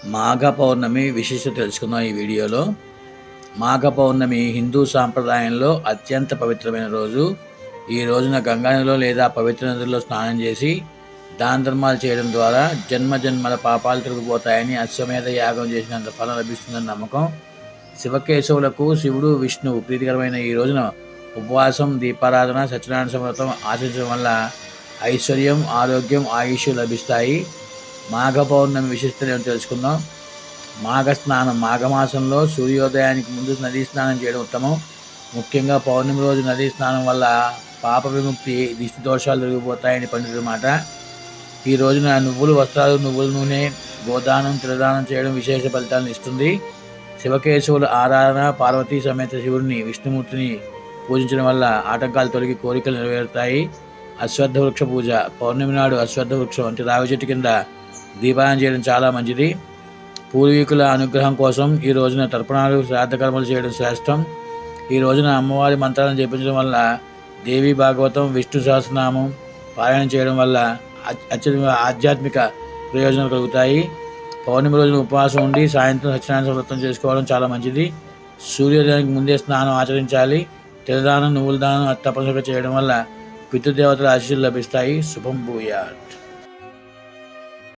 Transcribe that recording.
మాఘ పౌర్ణమి విశిష్టత తెలుసుకుందాం ఈ వీడియోలో. మాఘ పౌర్ణమి హిందూ సాంప్రదాయంలో అత్యంత పవిత్రమైన రోజు. ఈ రోజున గంగానదిలో లేదా పవిత్ర నదుల్లో స్నానం చేసి దాన ధర్మాలు చేయడం ద్వారా జన్మ జన్మల పాపాలు తొలగిపోతాయని, అశ్వమేధ యాగం చేసినంత ఫలం లభిస్తుందని నమ్మకం. శివకేశవులకు శివుడు విష్ణువు ప్రీతికరమైన ఈ రోజున ఉపవాసం, దీపారాధన, సత్యనారాయణ వ్రతం ఆచరించడం వల్ల ఐశ్వర్యం, ఆరోగ్యం, ఆయుష్ లభిస్తాయి. మాఘ పౌర్ణమి విశిష్టతను తెలుసుకుందాం. మాఘ స్నానం. మాఘమాసంలో సూర్యోదయానికి ముందు నదీ స్నానం చేయడం ఉత్తమం. ముఖ్యంగా పౌర్ణమి రోజు నదీ స్నానం వల్ల పాప విముక్తి, దిష్టి దోషాలు తొలగిపోతాయని పండితుల మాట. ఈ రోజున నువ్వులు వస్త్రాలు, నువ్వుల నూనె, గోదానం, తిలదానం చేయడం విశేష ఫలితాలను ఇస్తుంది. శివకేశవుల ఆరాధన. పార్వతీ సమేత శివుడిని, విష్ణుమూర్తిని పూజించడం వల్ల ఆటంకాలు తొలగి కోరికలు నెరవేరుతాయి. అశ్వత్థ వృక్ష పూజ. పౌర్ణమి నాడు అశ్వత్థ వృక్షం అంటే రావి చెట్టు కింద దీపారాధన చేయడం చాలా మంచిది. పూర్వీకుల అనుగ్రహం కోసం ఈ రోజున తర్పణాలు, శ్రాద్ధకర్మలు చేయడం శ్రేష్టం. ఈ రోజున అమ్మవారి మంత్రాలను జపించడం వల్ల, దేవి భాగవతం, విష్ణు సహస్రనామం పారాయణం చేయడం వల్ల ఆధ్యాత్మిక ప్రయోజనాలు కలుగుతాయి. పౌర్ణమి రోజున ఉపవాసం ఉండి సాయంత్రం సత్యనారాయణ వ్రతం చేసుకోవడం చాలా మంచిది. సూర్యోదయానికి ముందే స్నానం ఆచరించాలి. తిలదానం, నువ్వుల దానం తప్పనిసరిగా చేయడం వల్ల పితృదేవతల ఆశీస్సులు లభిస్తాయి. శుభం భూయాత్.